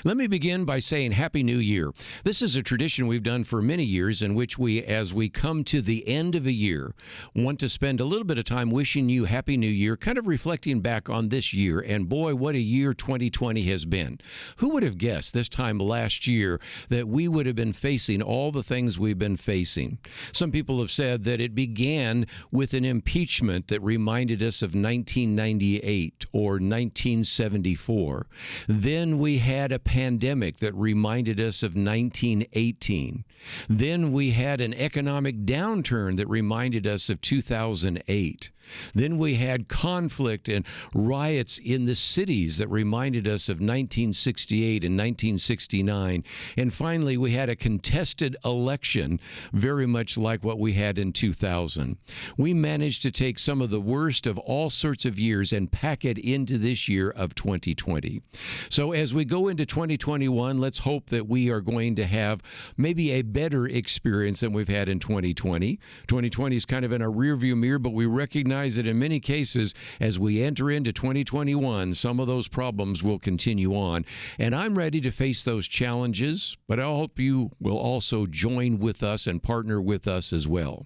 Let me begin by saying Happy New Year. This is a tradition we've done for many years in which we, as we come to the end of a year, want to spend a little bit of time wishing you Happy New Year, kind of reflecting back on this year. And boy, what a year 2020 has been. Who would have guessed this time last year that we would have been facing all the things we've been facing? Some people have said that it began with an impeachment that reminded us of 1998 or 1974. Then we had a pandemic that reminded us of 1918. Then we had an economic downturn that reminded us of 2008. Then we had conflict and riots in the cities that reminded us of 1968 and 1969. And finally, we had a contested election, very much like what we had in 2000. We managed to take some of the worst of all sorts of years and pack it into this year of 2020. So as we go into 2021, let's hope that we are going to have maybe a better experience than we've had in 2020. 2020 is kind of in a rearview mirror, but we recognize that in many cases, as we enter into 2021, some of those problems will continue on. And I'm ready to face those challenges, but I hope you will also join with us and partner with us as well.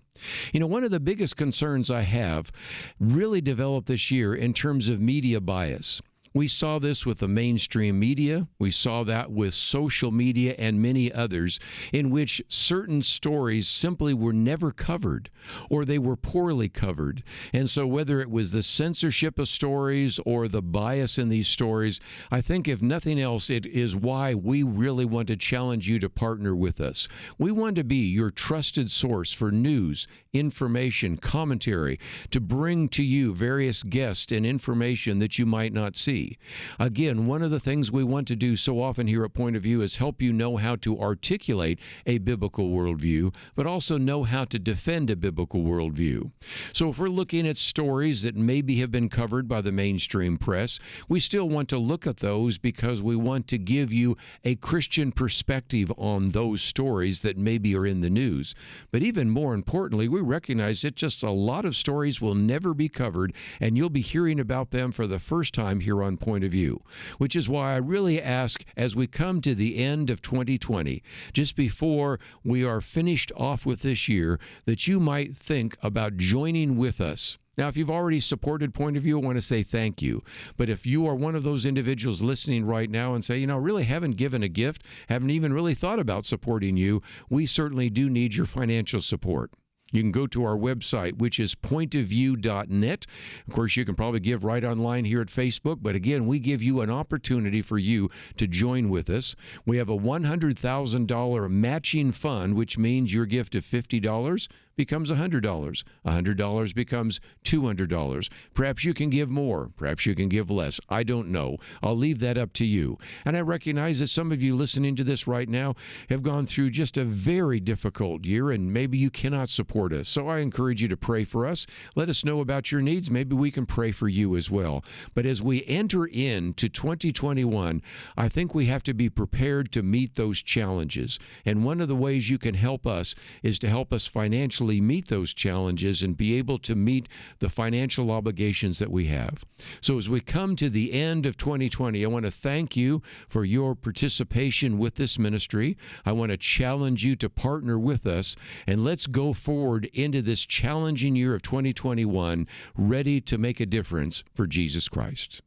You know, one of the biggest concerns I have really developed this year in terms of media bias. We saw this with the mainstream media. We saw that with social media and many others, in which certain stories simply were never covered or they were poorly covered. And so whether it was the censorship of stories or the bias in these stories, I think if nothing else, it is why we really want to challenge you to partner with us. We want to be your trusted source for news, information, commentary, to bring to you various guests and information that you might not see. Again, one of the things we want to do so often here at Point of View is help you know how to articulate a biblical worldview, but also know how to defend a biblical worldview. So if we're looking at stories that maybe have been covered by the mainstream press, we still want to look at those because we want to give you a Christian perspective on those stories that maybe are in the news. But even more importantly, we recognize that just a lot of stories will never be covered, and you'll be hearing about them for the first time here on Point of View, which is why I really ask, as we come to the end of 2020, just before we are finished off with this year, that you might think about joining with us. Now, if you've already supported Point of View, I want to say thank you. But if you are one of those individuals listening right now and say, really haven't given a gift, haven't even really thought about supporting you, we certainly do need your financial support. You can go to our website, which is pointofview.net. Of course, you can probably give right online here at Facebook, but again, we give you an opportunity for you to join with us. We have a $100,000 matching fund, which means your gift of $50 becomes $100. $100 becomes $200. Perhaps you can give more. Perhaps you can give less. I don't know. I'll leave that up to you. And I recognize that some of you listening to this right now have gone through just a very difficult year, and maybe you cannot support us. So I encourage you to pray for us. Let us know about your needs. Maybe we can pray for you as well. But as we enter into 2021, I think we have to be prepared to meet those challenges. And one of the ways you can help us is to help us financially meet those challenges and be able to meet the financial obligations that we have. So as we come to the end of 2020, I want to thank you for your participation with this ministry. I want to challenge you to partner with us, and let's go forward into this challenging year of 2021 ready to make a difference for Jesus Christ.